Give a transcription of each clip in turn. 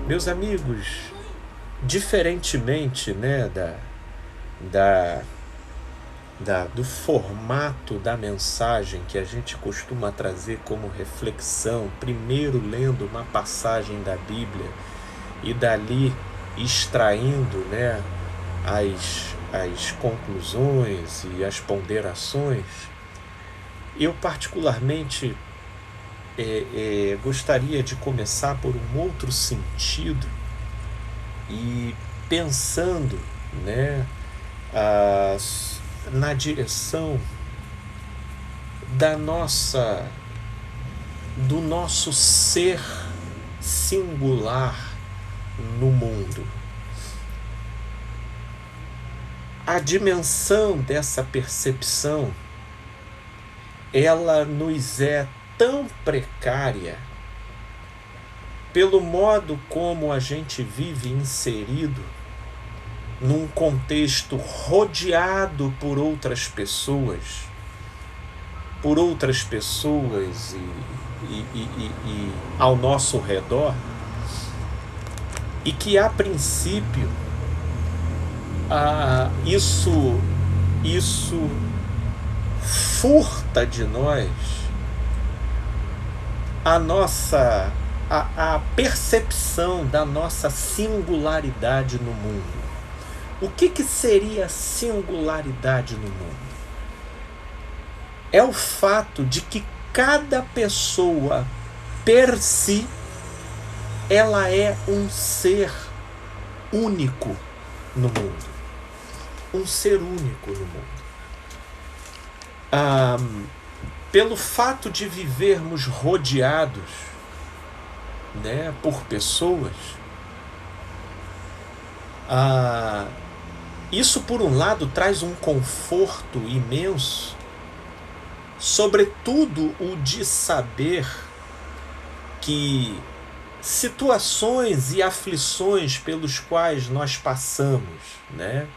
Meus amigos, diferentemente, né, do formato da mensagem que a gente costuma trazer como reflexão, primeiro lendo uma passagem da Bíblia e dali extraindo, né, as conclusões e as ponderações, eu particularmente gostaria de começar por um outro sentido e pensando, né, na direção do nosso ser singular no mundo. A dimensão dessa percepção, ela nos é tão precária pelo modo como a gente vive inserido num contexto rodeado por outras pessoas e ao nosso redor, e que a princípio isso furta de nós a percepção da nossa singularidade no mundo. O que seria singularidade no mundo? É o fato de que cada pessoa, per si, ela é um ser único no mundo. Um ser único no mundo. Pelo fato de vivermos rodeados, né, por pessoas, isso por um lado traz um conforto imenso, sobretudo o de saber que situações e aflições pelos quais nós passamos, né,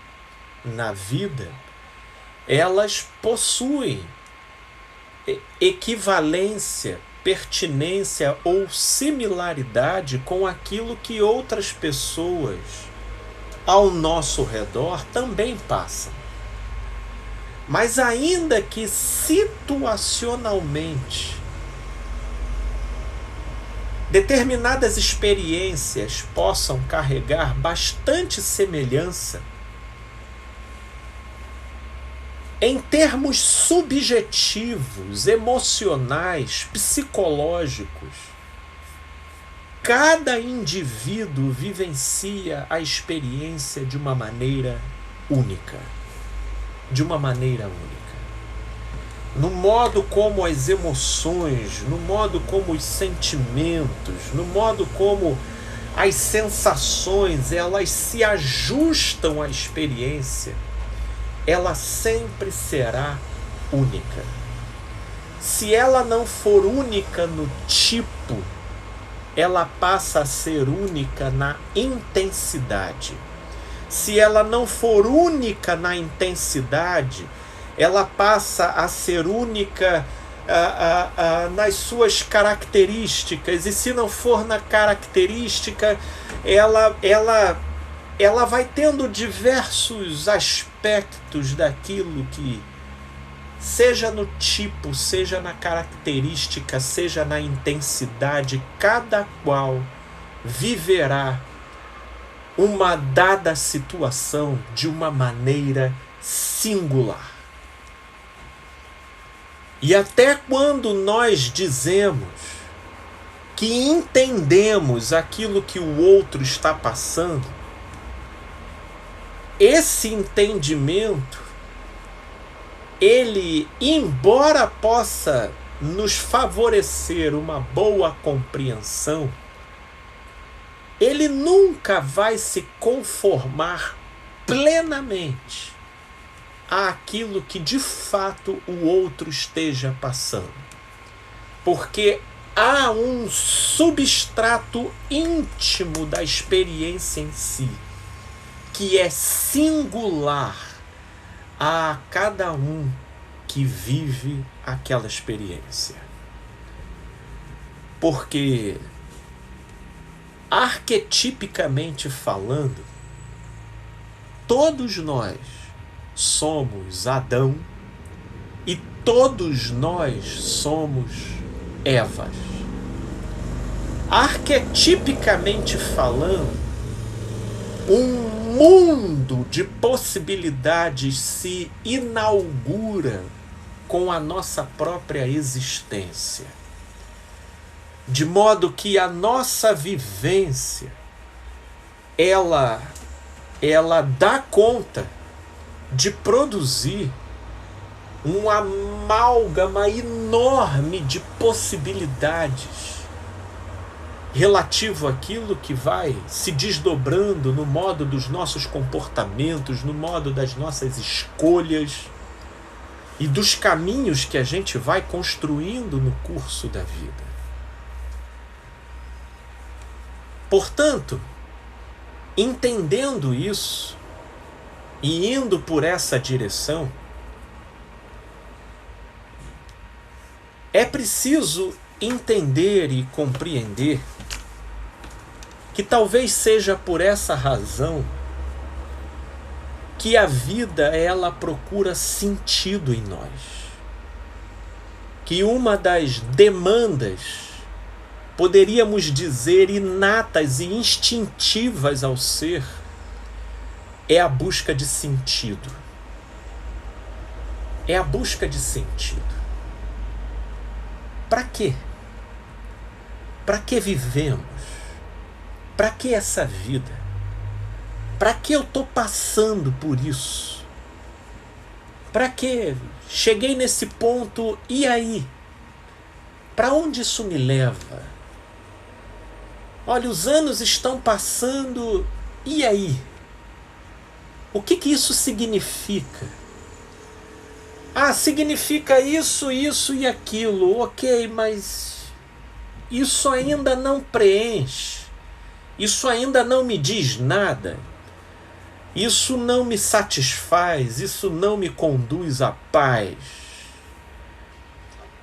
na vida, elas possuem equivalência, pertinência ou similaridade com aquilo que outras pessoas ao nosso redor também passam. Mas ainda que situacionalmente determinadas experiências possam carregar bastante semelhança, em termos subjetivos, emocionais, psicológicos, cada indivíduo vivencia a experiência de uma maneira única. De uma maneira única. No modo como as emoções, no modo como os sentimentos, no modo como as sensações, elas se ajustam à experiência, ela sempre será única. Se ela não for única no tipo, ela passa a ser única na intensidade. Se ela não for única na intensidade, ela passa a ser única nas suas características. E se não for na característica, ela vai tendo diversos aspectos daquilo que, seja no tipo, seja na característica, seja na intensidade, cada qual viverá uma dada situação de uma maneira singular. E até quando nós dizemos que entendemos aquilo que o outro está passando, esse entendimento, ele, embora possa nos favorecer uma boa compreensão, ele nunca vai se conformar plenamente àquilo que de fato o outro esteja passando. Porque há um substrato íntimo da experiência em si, que é singular a cada um que vive aquela experiência. Porque arquetipicamente falando, todos nós somos Adão e todos nós somos Evas. Arquetipicamente falando, um mundo de possibilidades se inaugura com a nossa própria existência. De modo que a nossa vivência, ela dá conta de produzir um amálgama enorme de possibilidades relativo àquilo que vai se desdobrando no modo dos nossos comportamentos, no modo das nossas escolhas e dos caminhos que a gente vai construindo no curso da vida. Portanto, entendendo isso e indo por essa direção, é preciso entender e compreender que talvez seja por essa razão que a vida ela procura sentido em nós. Que uma das demandas, poderíamos dizer, inatas e instintivas ao ser, é a busca de sentido. É a busca de sentido. Para quê? Para que vivemos? Para que essa vida? Para que eu estou passando por isso? Para que cheguei nesse ponto e aí? Para onde isso me leva? Olha, os anos estão passando e aí? O que isso significa? Ah, significa isso, isso e aquilo. Ok, mas isso ainda não preenche. Isso ainda não me diz nada. Isso não me satisfaz. Isso não me conduz à paz.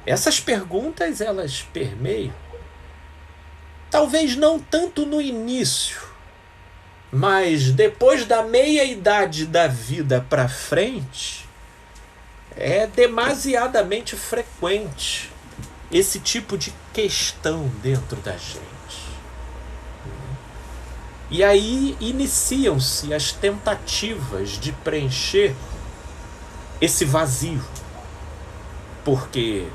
Essas perguntas, elas permeiam. Talvez não tanto no início, mas depois da meia-idade da vida para frente, é demasiadamente frequente esse tipo de questão dentro da gente. E aí iniciam-se as tentativas de preencher esse vazio. Porque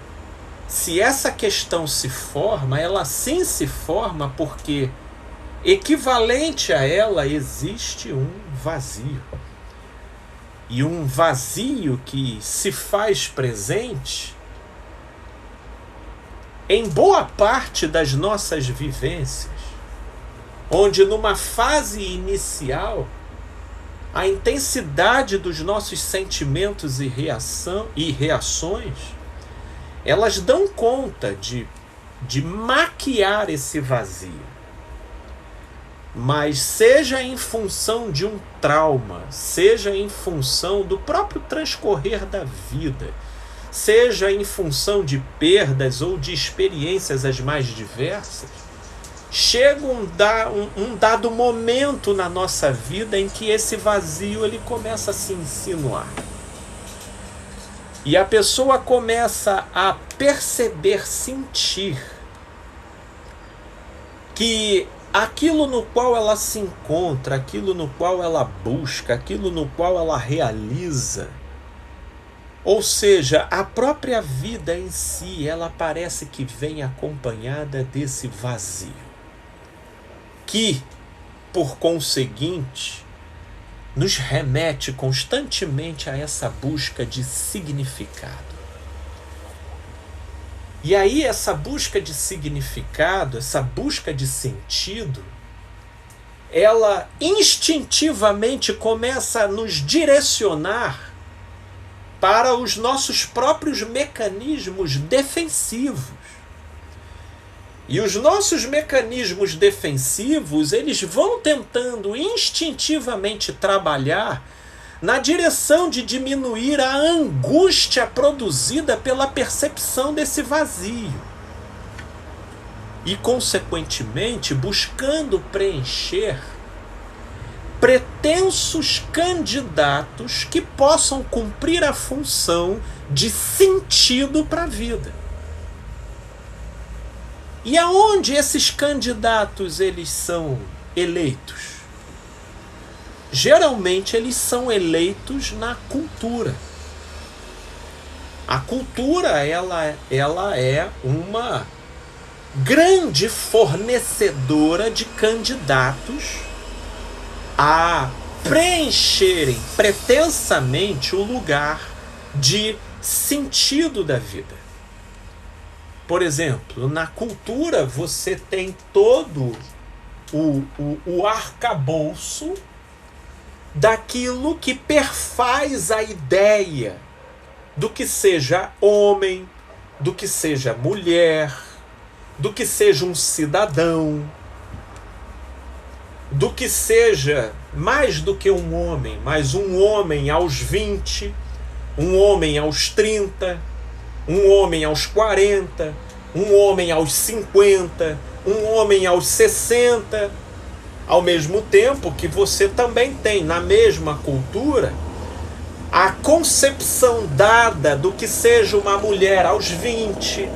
se essa questão se forma, ela sim se forma porque equivalente a ela existe um vazio. E um vazio que se faz presente em boa parte das nossas vivências, onde numa fase inicial a intensidade dos nossos sentimentos e reações, elas dão conta de maquiar esse vazio. Mas seja em função de um trauma, seja em função do próprio transcorrer da vida, seja em função de perdas ou de experiências as mais diversas, chega um dado momento na nossa vida em que esse vazio ele começa a se insinuar. E a pessoa começa a perceber, sentir que aquilo no qual ela se encontra, aquilo no qual ela busca, aquilo no qual ela realiza, ou seja, a própria vida em si, ela parece que vem acompanhada desse vazio, que, por conseguinte, nos remete constantemente a essa busca de significado. E aí essa busca de significado, essa busca de sentido, ela instintivamente começa a nos direcionar para os nossos próprios mecanismos defensivos. E os nossos mecanismos defensivos, eles vão tentando instintivamente trabalhar na direção de diminuir a angústia produzida pela percepção desse vazio. e, consequentemente, buscando preencher pretensos candidatos que possam cumprir a função de sentido para a vida. E aonde esses candidatos eles são eleitos? Geralmente eles são eleitos na cultura. A cultura ela é uma grande fornecedora de candidatos a preencherem pretensamente o lugar de sentido da vida. Por exemplo, na cultura você tem todo o arcabouço daquilo que perfaz a ideia do que seja homem, do que seja mulher, do que seja um cidadão, do que seja mais do que um homem, mas um homem aos 20, um homem aos 30, um homem aos 40, um homem aos 50, um homem aos 60, ao mesmo tempo que você também tem na mesma cultura a concepção dada do que seja uma mulher aos 20,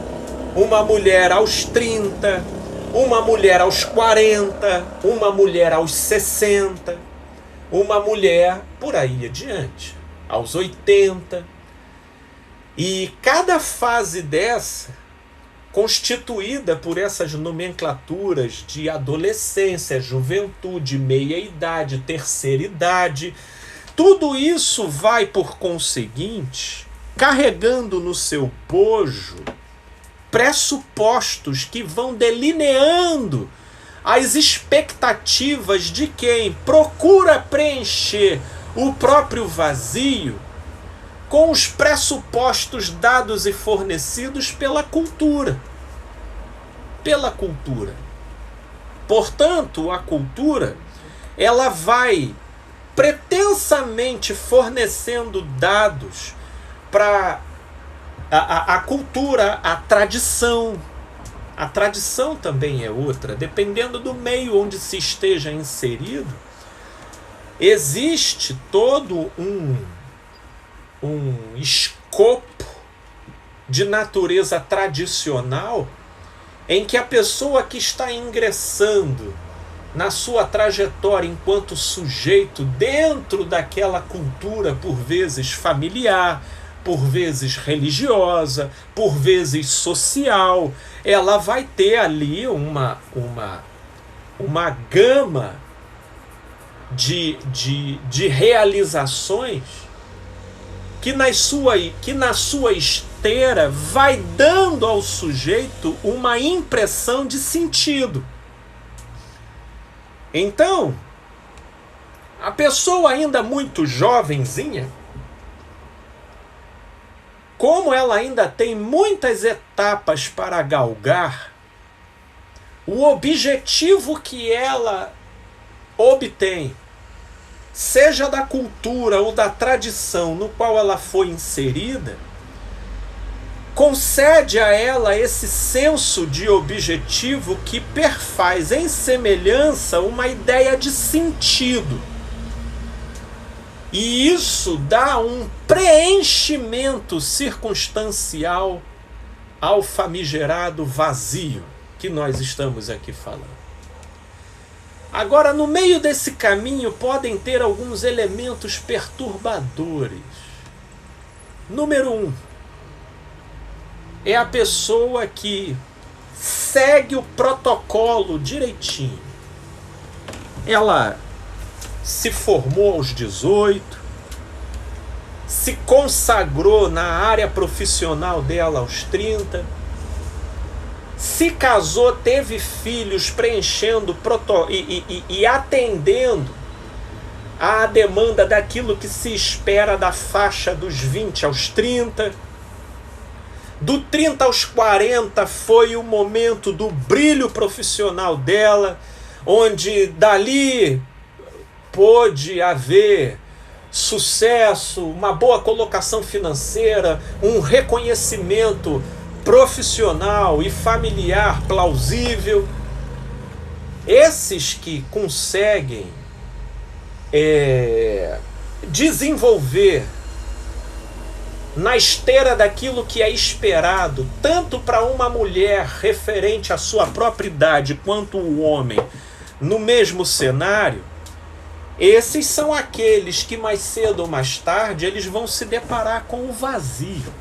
uma mulher aos 30, uma mulher aos 40, uma mulher aos 60, uma mulher por aí adiante, aos 80. E cada fase dessa, constituída por essas nomenclaturas de adolescência, juventude, meia-idade, terceira idade, tudo isso vai, por conseguinte, carregando no seu bojo pressupostos que vão delineando as expectativas de quem procura preencher o próprio vazio com os pressupostos dados e fornecidos pela cultura. Pela cultura. Portanto, a cultura, ela vai pretensamente fornecendo dados para a cultura, a tradição. A tradição também é outra, dependendo do meio onde se esteja inserido, existe todo um escopo de natureza tradicional em que a pessoa que está ingressando na sua trajetória enquanto sujeito dentro daquela cultura, por vezes familiar, por vezes religiosa, por vezes social, ela vai ter ali uma gama de realizações que na sua esteira vai dando ao sujeito uma impressão de sentido. Então, a pessoa ainda muito jovenzinha, como ela ainda tem muitas etapas para galgar, o objetivo que ela obtém, seja da cultura ou da tradição no qual ela foi inserida, concede a ela esse senso de objetivo que perfaz em semelhança uma ideia de sentido. E isso dá um preenchimento circunstancial ao famigerado vazio que nós estamos aqui falando. Agora, no meio desse caminho podem ter alguns elementos perturbadores. Número 1, é a pessoa que segue o protocolo direitinho. Ela se formou aos 18, se consagrou na área profissional dela aos 30, se casou, teve filhos, preenchendo e atendendo à demanda daquilo que se espera da faixa dos 20 aos 30. Do 30 aos 40 foi o momento do brilho profissional dela, onde dali pôde haver sucesso, uma boa colocação financeira, um reconhecimento profissional e familiar plausível. Esses que conseguem desenvolver na esteira daquilo que é esperado, tanto para uma mulher referente à sua própria idade, quanto o homem no mesmo cenário, esses são aqueles que mais cedo ou mais tarde eles vão se deparar com o vazio.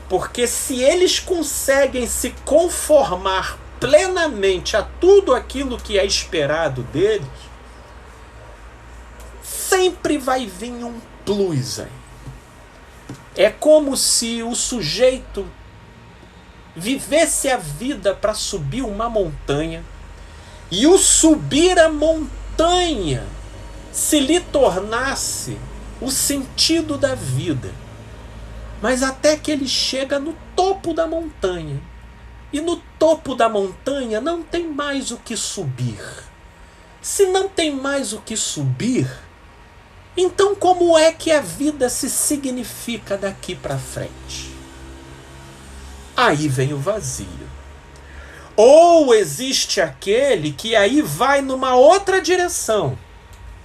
Porque se eles conseguem se conformar plenamente a tudo aquilo que é esperado deles, sempre vai vir um plus aí. É como se o sujeito vivesse a vida para subir uma montanha e o subir a montanha se lhe tornasse o sentido da vida. Mas até que ele chega no topo da montanha. E no topo da montanha não tem mais o que subir. Se não tem mais o que subir, então como é que a vida se significa daqui para frente? Aí vem o vazio. Ou existe aquele que aí vai numa outra direção,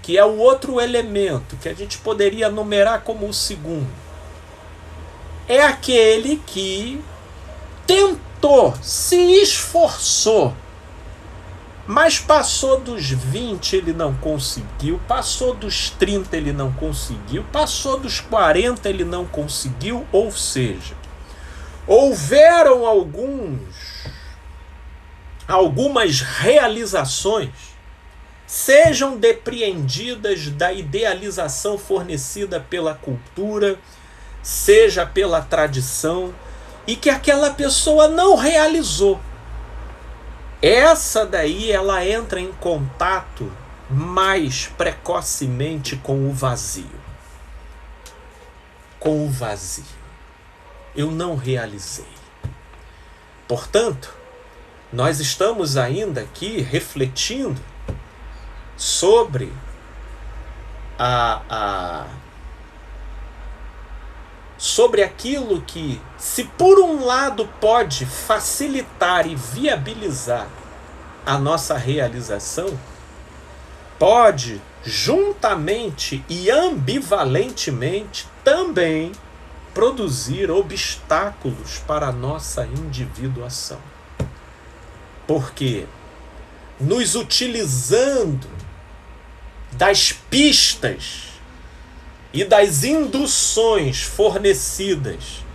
que é o outro elemento, que a gente poderia numerar como o segundo. É aquele que tentou, se esforçou, mas passou dos 20 ele não conseguiu, passou dos 30 ele não conseguiu, passou dos 40 ele não conseguiu, ou seja, houveram algumas realizações, sejam depreendidas da idealização fornecida pela cultura, seja pela tradição, e que aquela pessoa não realizou. Essa daí ela entra em contato mais precocemente com o vazio. Com o vazio. Eu não realizei. Portanto, nós estamos ainda aqui refletindo sobre sobre aquilo que, se por um lado pode facilitar e viabilizar a nossa realização, pode juntamente e ambivalentemente também produzir obstáculos para a nossa individuação. Porque nos utilizando das pistas e das induções fornecidas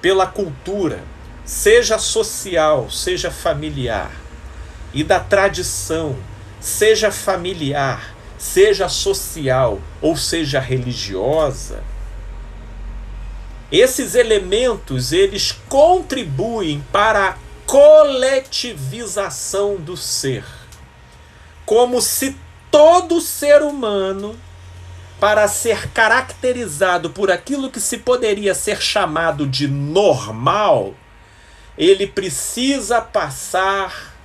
pela cultura, seja social, seja familiar, e da tradição, seja familiar, seja social ou seja religiosa, esses elementos eles contribuem para a coletivização do ser, como se todo ser humano, para ser caracterizado por aquilo que se poderia ser chamado de normal, ele precisa passar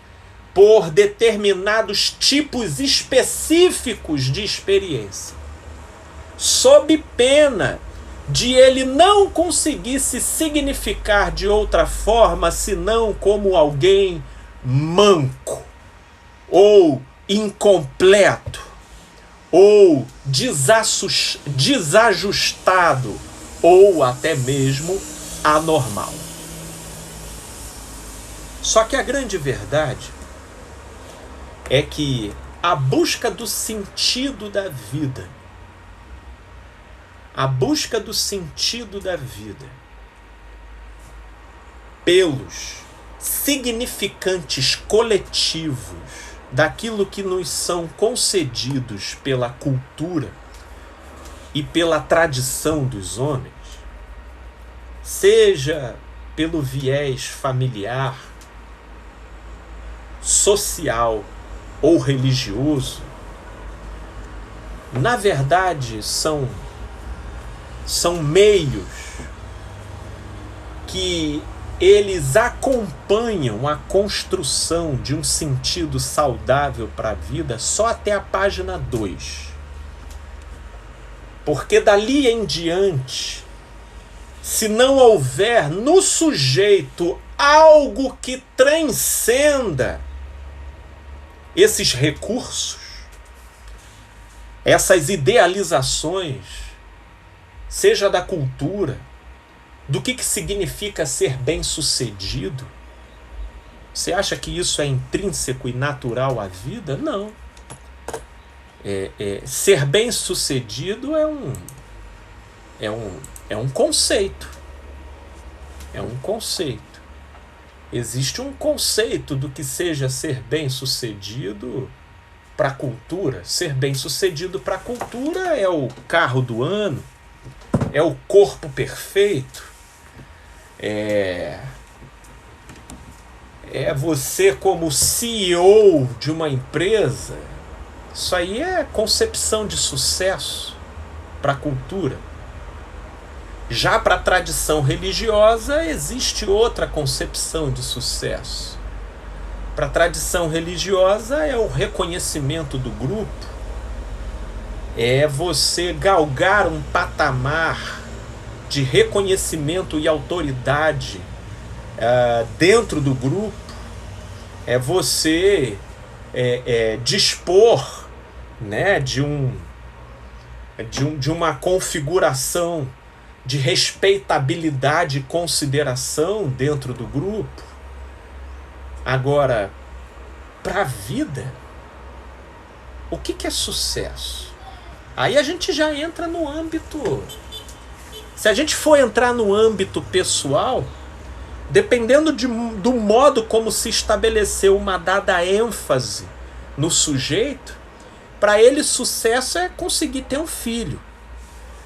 por determinados tipos específicos de experiência, sob pena de ele não conseguir se significar de outra forma senão como alguém manco, ou incompleto, ou desajustado, ou até mesmo anormal. Só que a grande verdade é que a busca do sentido da vida, pelos significantes coletivos daquilo que nos são concedidos pela cultura e pela tradição dos homens, seja pelo viés familiar, social ou religioso, na verdade são meios que eles acompanham a construção de um sentido saudável para a vida só até a página 2. Porque dali em diante se não houver no sujeito algo que transcenda esses recursos, essas idealizações, seja da cultura, do que significa ser bem-sucedido, você acha que isso é intrínseco e natural à vida? Não. Ser bem-sucedido é um conceito. É um conceito. Existe um conceito do que seja ser bem-sucedido para a cultura. Ser bem-sucedido para a cultura é o carro do ano, é o corpo perfeito, é você como CEO de uma empresa. Isso aí é concepção de sucesso para a cultura. Já para a tradição religiosa existe outra concepção de sucesso. Para a tradição religiosa é o reconhecimento do grupo, é você galgar um patamar de reconhecimento e autoridade dentro do grupo, é você dispor, né, de uma configuração de respeitabilidade e consideração dentro do grupo. Agora, para a vida, o que é sucesso? Aí a gente já entra no âmbito... Se a gente for entrar no âmbito pessoal, dependendo do modo como se estabeleceu uma dada ênfase no sujeito, para ele sucesso é conseguir ter um filho.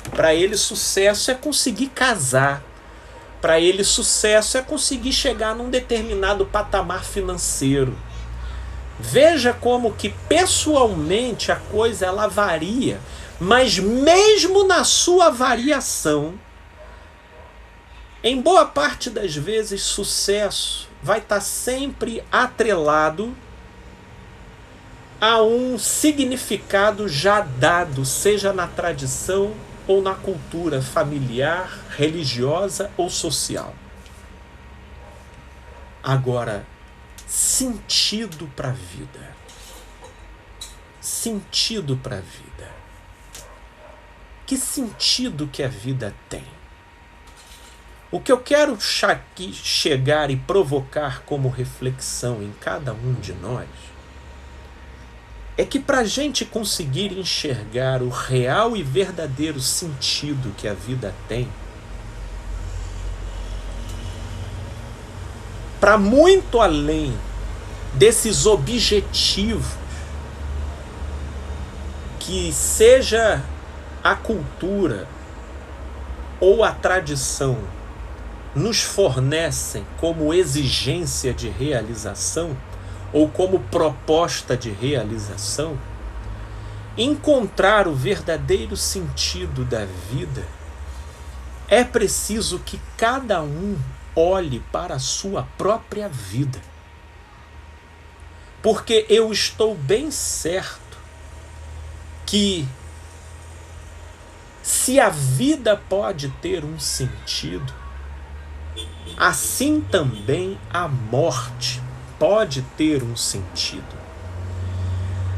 Para ele sucesso é conseguir casar. Para ele sucesso é conseguir chegar num determinado patamar financeiro. Veja como que pessoalmente a coisa ela varia, mas mesmo na sua variação, em boa parte das vezes sucesso vai estar sempre atrelado a um significado já dado, seja na tradição ou na cultura familiar, religiosa ou social. Agora, sentido para a vida. Sentido para a vida. Que sentido que a vida tem? O que eu quero chegar e provocar como reflexão em cada um de nós é que para a gente conseguir enxergar o real e verdadeiro sentido que a vida tem, para muito além desses objetivos que seja a cultura ou a tradição nos fornecem como exigência de realização ou como proposta de realização, encontrar o verdadeiro sentido da vida, é preciso que cada um olhe para a sua própria vida. Porque eu estou bem certo que se a vida pode ter um sentido, assim também a morte pode ter um sentido.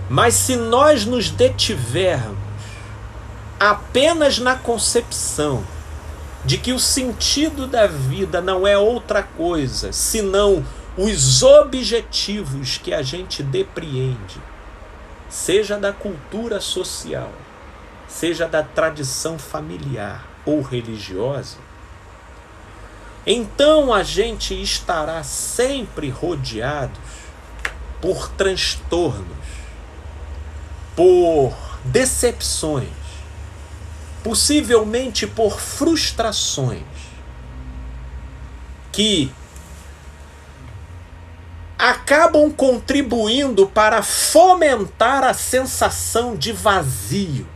Mas se nós nos detivermos apenas na concepção de que o sentido da vida não é outra coisa senão os objetivos que a gente depreende, seja da cultura social, seja da tradição familiar ou religiosa, então a gente estará sempre rodeados por transtornos, por decepções, possivelmente por frustrações, que acabam contribuindo para fomentar a sensação de vazio,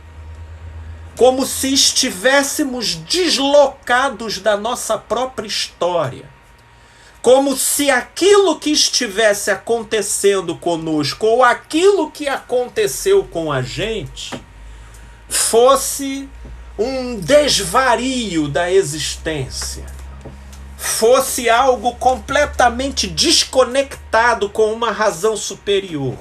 como se estivéssemos deslocados da nossa própria história, como se aquilo que estivesse acontecendo conosco ou aquilo que aconteceu com a gente fosse um desvario da existência, fosse algo completamente desconectado com uma razão superior,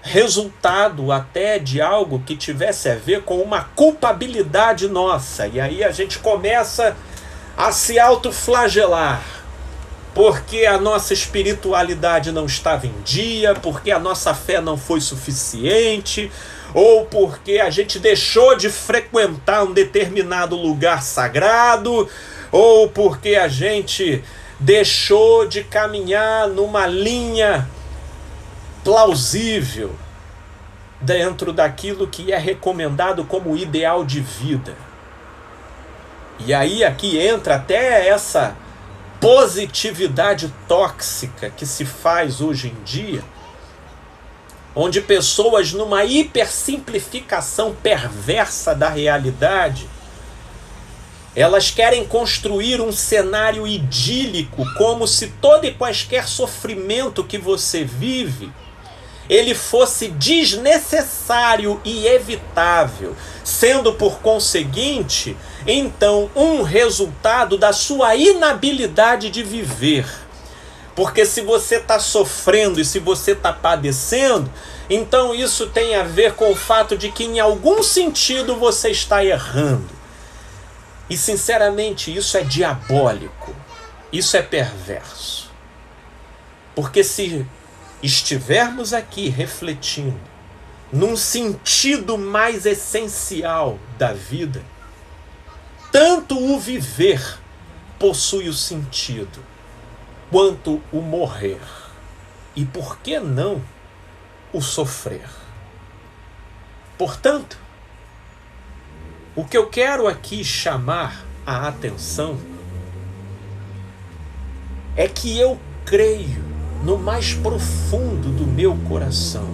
resultado até de algo que tivesse a ver com uma culpabilidade nossa, e aí a gente começa a se autoflagelar, porque a nossa espiritualidade não estava em dia, porque a nossa fé não foi suficiente, ou porque a gente deixou de frequentar um determinado lugar sagrado, ou porque a gente deixou de caminhar numa linha plausível dentro daquilo que é recomendado como ideal de vida. E aí aqui entra até essa positividade tóxica que se faz hoje em dia, onde pessoas, numa hipersimplificação perversa da realidade, elas querem construir um cenário idílico, como se todo e quaisquer sofrimento que você vive, ele fosse desnecessário e evitável, sendo por conseguinte, então, um resultado da sua inabilidade de viver. Porque se você está sofrendo e se você está padecendo, então isso tem a ver com o fato de que em algum sentido você está errando. E sinceramente isso é diabólico, isso é perverso. Porque se estivermos aqui refletindo num sentido mais essencial da vida, tanto o viver possui o sentido, quanto o morrer. E por que não o sofrer? Portanto, o que eu quero aqui chamar a atenção é que eu creio no mais profundo do meu coração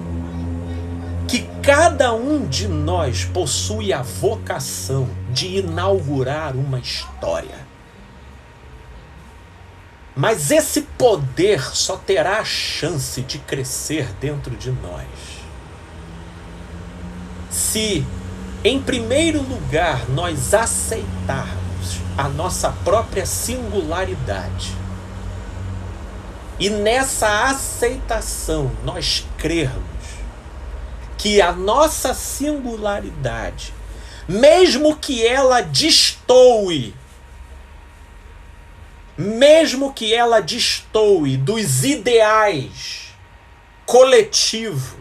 que cada um de nós possui a vocação de inaugurar uma história. Mas esse poder só terá a chance de crescer dentro de nós se, em primeiro lugar, nós aceitarmos a nossa própria singularidade. E nessa aceitação nós crermos que a nossa singularidade, mesmo que ela destoe dos ideais coletivos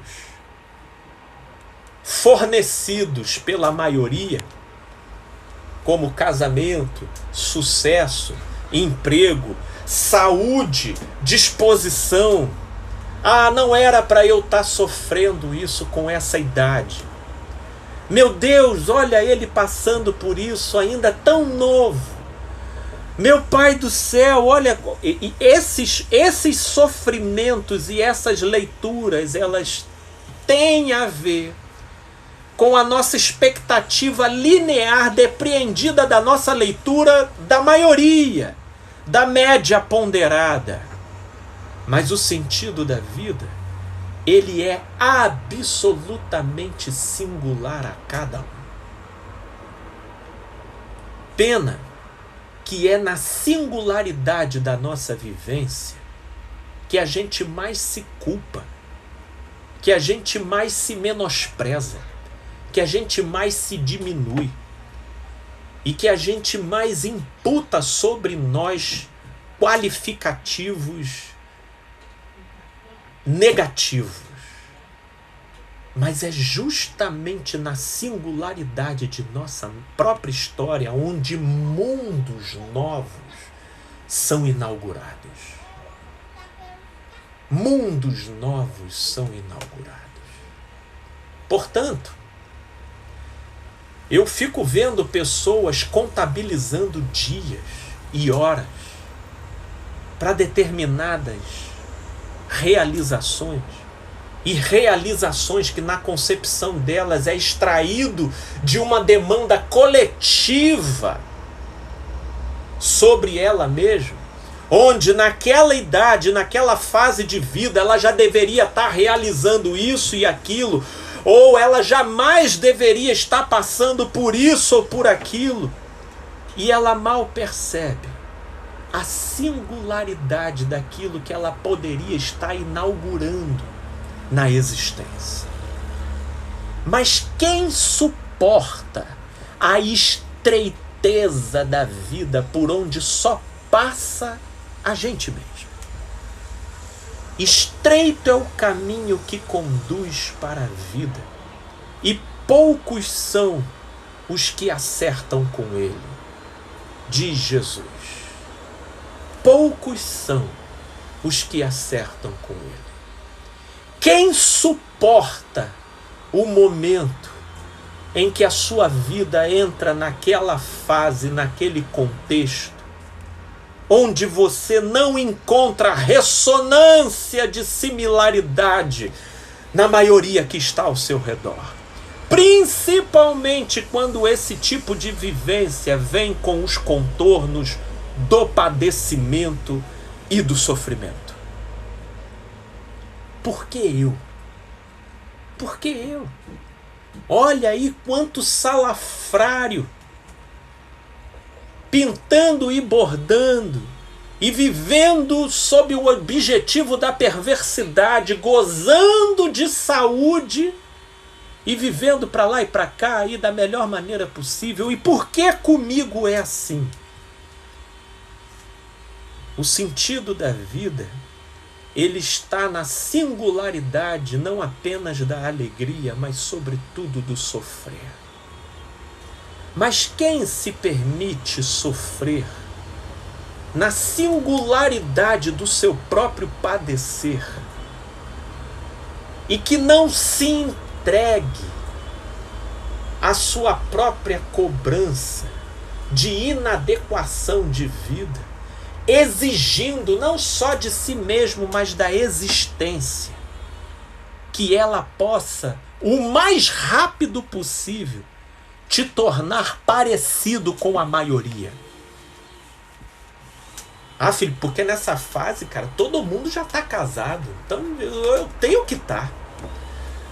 fornecidos pela maioria, como casamento, sucesso, emprego, saúde, disposição. Não era para eu estar sofrendo isso com essa idade. Meu Deus, olha ele passando por isso ainda tão novo. Meu Pai do céu, olha, esses sofrimentos e essas leituras, elas têm a ver com a nossa expectativa linear depreendida da nossa leitura da maioria, da média ponderada. Mas o sentido da vida, ele é absolutamente singular a cada um. Pena que é na singularidade da nossa vivência que a gente mais se culpa, que a gente mais se menospreza, que a gente mais se diminui e que a gente mais imputa sobre nós qualificativos negativos. Mas é justamente na singularidade de nossa própria história onde mundos novos são inaugurados. Mundos novos são inaugurados. Portanto, eu fico vendo pessoas contabilizando dias e horas para determinadas realizações, e realizações que na concepção delas é extraído de uma demanda coletiva sobre ela mesma, onde naquela idade, naquela fase de vida, ela já deveria estar realizando isso e aquilo, ou ela jamais deveria estar passando por isso ou por aquilo, e ela mal percebe a singularidade daquilo que ela poderia estar inaugurando na existência. Mas quem suporta a estreiteza da vida por onde só passa a gente mesmo? Estreito é o caminho que conduz para a vida, e poucos são os que acertam com ele, diz Jesus. Poucos são os que acertam com ele. Quem suporta o momento em que a sua vida entra naquela fase, naquele contexto, onde você não encontra ressonância de similaridade na maioria que está ao seu redor? Principalmente quando esse tipo de vivência vem com os contornos do padecimento e do sofrimento. Por que eu? Por que eu? Olha aí quanto salafrário, pintando e bordando, e vivendo sob o objetivo da perversidade, gozando de saúde, e vivendo para lá e para cá aí da melhor maneira possível. E por que comigo é assim? O sentido da vida, ele está na singularidade não apenas da alegria, mas sobretudo do sofrer. Mas quem se permite sofrer na singularidade do seu próprio padecer e que não se entregue à sua própria cobrança de inadequação de vida, exigindo não só de si mesmo, mas da existência, que ela possa, o mais rápido possível, te tornar parecido com a maioria. Ah, filho, porque nessa fase, cara, todo mundo já está casado, então eu tenho que estar.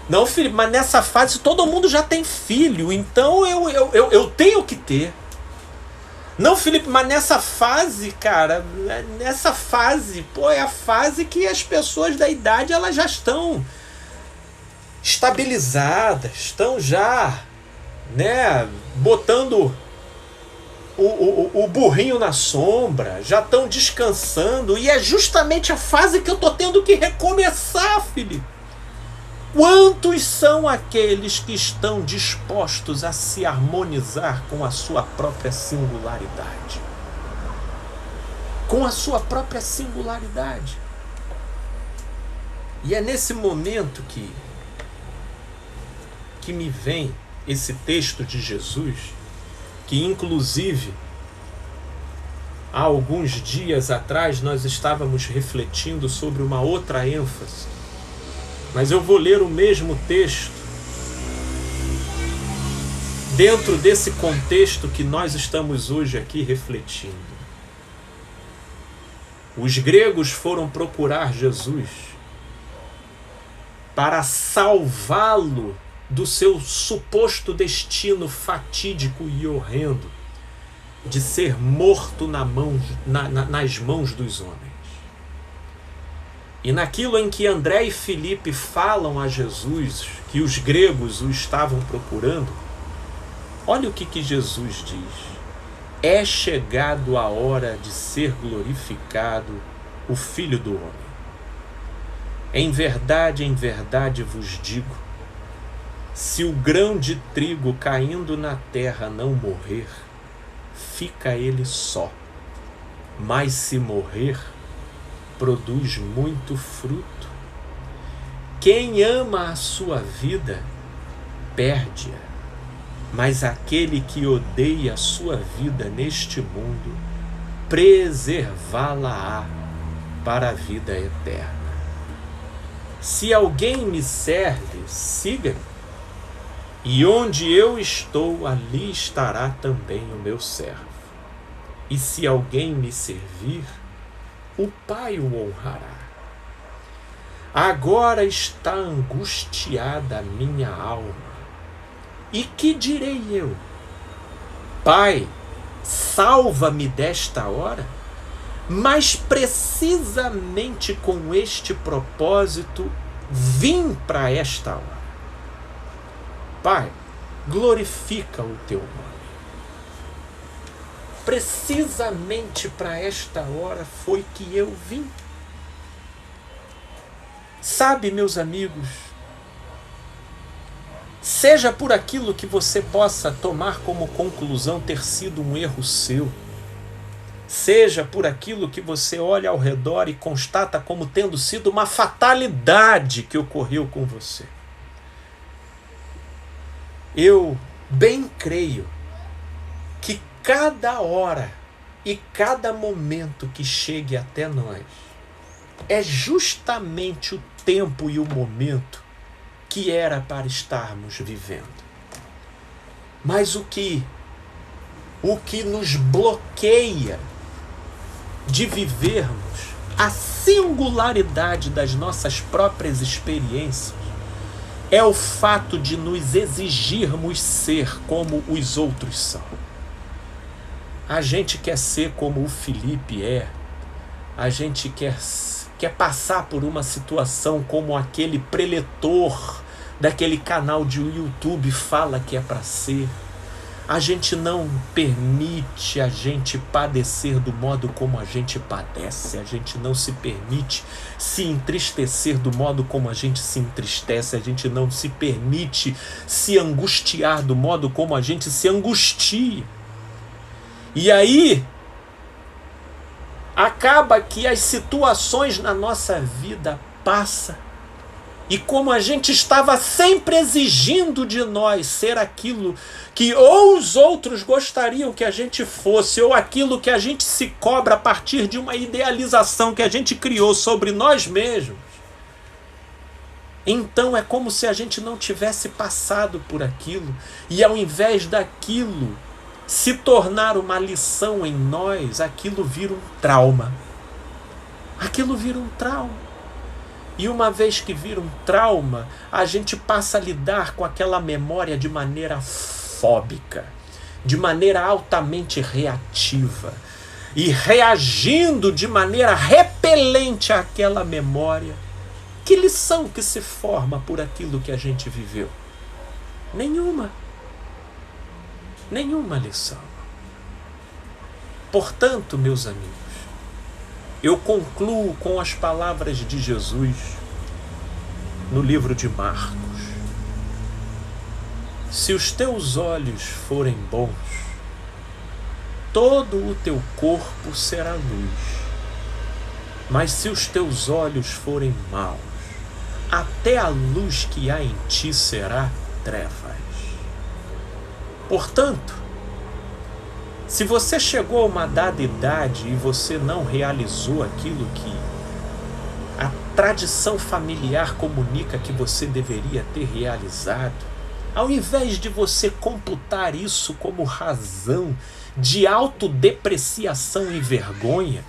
Não, filho, mas nessa fase todo mundo já tem filho, então eu tenho que ter. Não, Felipe, mas nessa fase, cara, nessa fase, pô, é a fase que as pessoas da idade, elas já estão estabilizadas, estão já, né, botando o burrinho na sombra, já estão descansando, e é justamente a fase que eu tô tendo que recomeçar, Felipe. Quantos são aqueles que estão dispostos a se harmonizar com a sua própria singularidade? Com a sua própria singularidade. E é nesse momento que me vem esse texto de Jesus, que inclusive há alguns dias atrás nós estávamos refletindo sobre uma outra ênfase. Mas eu vou ler o mesmo texto dentro desse contexto que nós estamos hoje aqui refletindo. Os gregos foram procurar Jesus para salvá-lo do seu suposto destino fatídico e horrendo de ser morto nas mãos dos homens. E naquilo em que André e Filipe falam a Jesus que os gregos o estavam procurando, olha o que Jesus diz: é chegado a hora de ser glorificado o Filho do Homem. Em verdade vos digo, se o grão de trigo caindo na terra não morrer, fica ele só, mas se morrer, produz muito fruto. Quem ama a sua vida, perde-a, mas aquele que odeia a sua vida neste mundo, preservá-la-á para a vida eterna. Se alguém me serve, siga-me, e onde eu estou, ali estará também o meu servo. E se alguém me servir, o Pai o honrará. Agora está angustiada a minha alma. E que direi eu? Pai, salva-me desta hora? Mas precisamente com este propósito vim para esta hora. Pai, glorifica o teu nome. Precisamente para esta hora foi que eu vim. Sabe, meus amigos, seja por aquilo que você possa tomar como conclusão ter sido um erro seu, seja por aquilo que você olha ao redor e constata como tendo sido uma fatalidade que ocorreu com você, eu bem creio que cada hora e cada momento que chegue até nós é justamente o tempo e o momento que era para estarmos vivendo. Mas o que nos bloqueia de vivermos a singularidade das nossas próprias experiências é o fato de nos exigirmos ser como os outros são. A gente quer ser como o Felipe é, a gente quer passar por uma situação como aquele preletor daquele canal de YouTube fala que é para ser. A gente não permite a gente padecer do modo como a gente padece. A gente não se permite se entristecer do modo como a gente se entristece. A gente não se permite se angustiar do modo como a gente se angustia. E aí acaba que as situações na nossa vida passam. E como a gente estava sempre exigindo de nós ser aquilo que ou os outros gostariam que a gente fosse, ou aquilo que a gente se cobra a partir de uma idealização que a gente criou sobre nós mesmos, então é como se a gente não tivesse passado por aquilo, e ao invés daquilo se tornar uma lição em nós, aquilo vira um trauma. Aquilo vira um trauma. E uma vez que vira um trauma, a gente passa a lidar com aquela memória de maneira fóbica, de maneira altamente reativa, e reagindo de maneira repelente àquela memória. Que lição que se forma por aquilo que a gente viveu? Nenhuma. Nenhuma lição. Portanto, meus amigos, eu concluo com as palavras de Jesus no livro de Marcos. Se os teus olhos forem bons, todo o teu corpo será luz. Mas se os teus olhos forem maus, até a luz que há em ti será trevas. Portanto, se você chegou a uma dada idade e você não realizou aquilo que a tradição familiar comunica que você deveria ter realizado, ao invés de você computar isso como razão de autodepreciação e vergonha,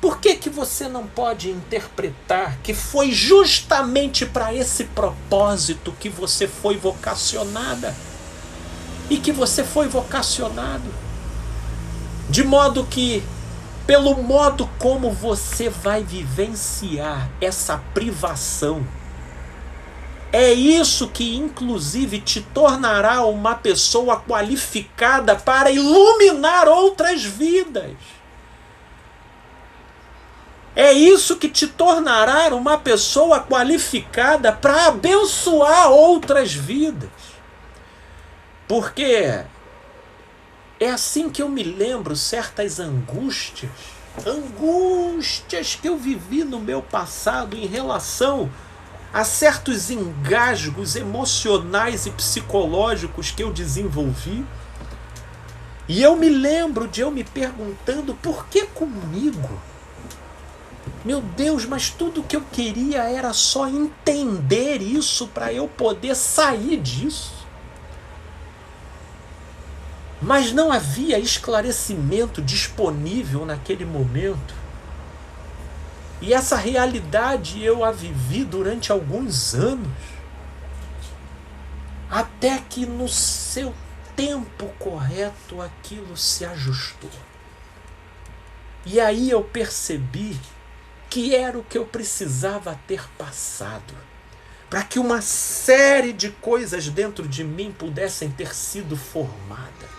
por que você não pode interpretar que foi justamente para esse propósito que você foi vocacionada? E que você foi vocacionado, de modo que, pelo modo como você vai vivenciar essa privação, é isso que inclusive te tornará uma pessoa qualificada para iluminar outras vidas. É isso que te tornará uma pessoa qualificada para abençoar outras vidas. Porque é assim que eu me lembro certas angústias que eu vivi no meu passado em relação a certos engasgos emocionais e psicológicos que eu desenvolvi. E eu me lembro de eu me perguntando, por que comigo? Meu Deus, mas tudo que eu queria era só entender isso para eu poder sair disso. Mas não havia esclarecimento disponível naquele momento. E essa realidade eu a vivi durante alguns anos, até que no seu tempo correto aquilo se ajustou. E aí eu percebi que era o que eu precisava ter passado, para que uma série de coisas dentro de mim pudessem ter sido formadas.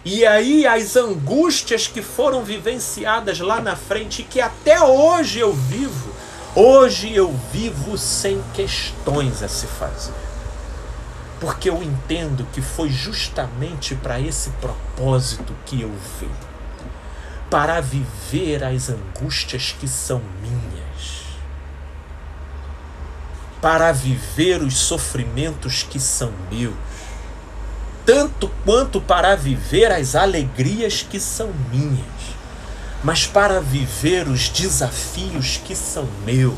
E aí as angústias que foram vivenciadas lá na frente, que até hoje eu vivo sem questões a se fazer. Porque eu entendo que foi justamente para esse propósito que eu vim. Para viver as angústias que são minhas. Para viver os sofrimentos que são meus. Tanto quanto para viver as alegrias que são minhas. Mas para viver os desafios que são meus.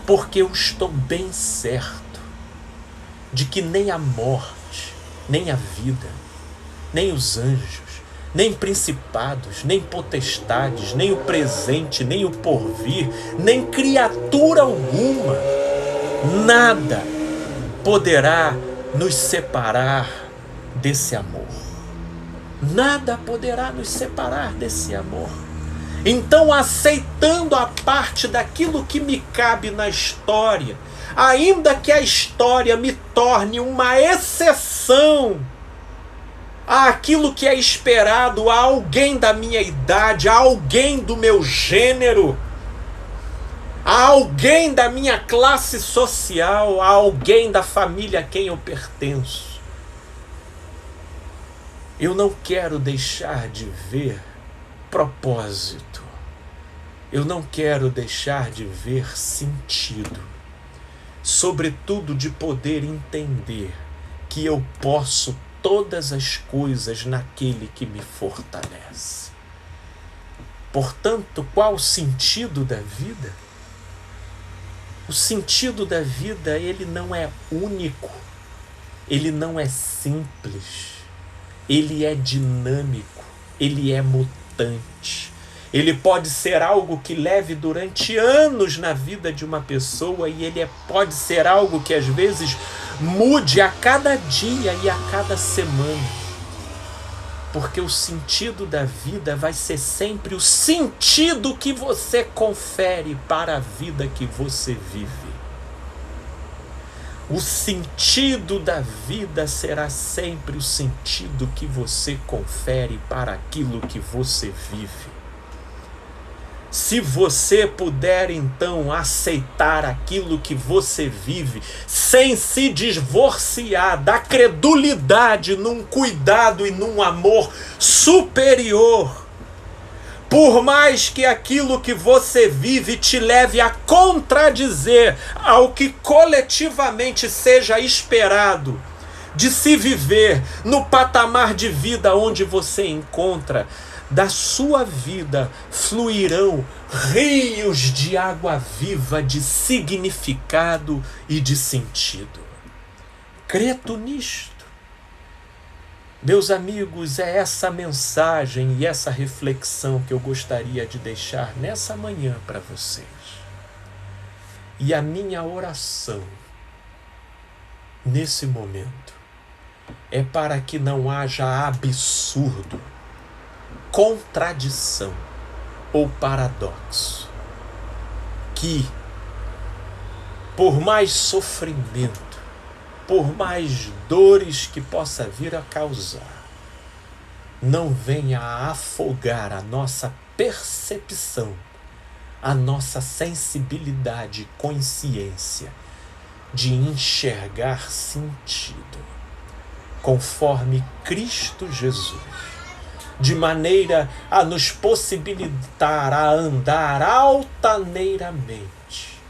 Porque eu estou bem certo de que nem a morte, nem a vida, nem os anjos, nem principados, nem potestades, nem o presente, nem o porvir, nem criatura alguma, nada poderá nos separar desse amor. Nada poderá nos separar desse amor. Então, aceitando a parte daquilo que me cabe na história, ainda que a história me torne uma exceção àquilo que é esperado a alguém da minha idade, a alguém do meu gênero, a alguém da minha classe social, a alguém da família a quem eu pertenço. Eu não quero deixar de ver propósito. Eu não quero deixar de ver sentido. Sobretudo de poder entender que eu posso todas as coisas naquele que me fortalece. Portanto, qual o sentido da vida? O sentido da vida, ele não é único, ele não é simples, ele é dinâmico, ele é mutante. Ele pode ser algo que leve durante anos na vida de uma pessoa e ele pode ser algo que às vezes mude a cada dia e a cada semana. Porque o sentido da vida vai ser sempre o sentido que você confere para a vida que você vive. O sentido da vida será sempre o sentido que você confere para aquilo que você vive. Se você puder, então, aceitar aquilo que você vive, sem se divorciar da credulidade num cuidado e num amor superior, por mais que aquilo que você vive te leve a contradizer ao que coletivamente seja esperado de se viver no patamar de vida onde você encontra, da sua vida fluirão rios de água viva, de significado e de sentido. Credo nisto. Meus amigos, é essa mensagem e essa reflexão que eu gostaria de deixar nessa manhã para vocês. E a minha oração nesse momento é para que não haja absurdo, contradição ou paradoxo, que por mais sofrimento, por mais dores que possa vir a causar, não venha a afogar a nossa percepção, a nossa sensibilidade e consciência de enxergar sentido, conforme Cristo Jesus, de maneira a nos possibilitar a andar altaneiramente,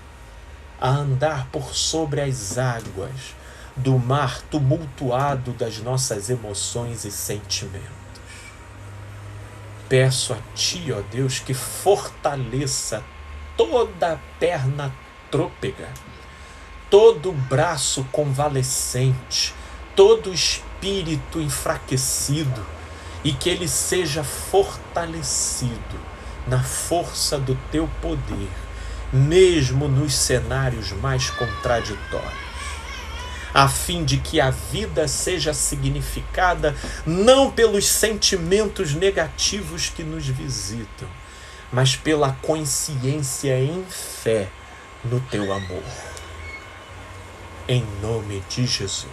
a andar por sobre as águas do mar tumultuado das nossas emoções e sentimentos. Peço a Ti, ó Deus, que fortaleça toda a perna trôpega, todo o braço convalescente, todo o espírito enfraquecido, e que ele seja fortalecido na força do teu poder, mesmo nos cenários mais contraditórios, a fim de que a vida seja significada não pelos sentimentos negativos que nos visitam, mas pela consciência em fé no teu amor. Em nome de Jesus.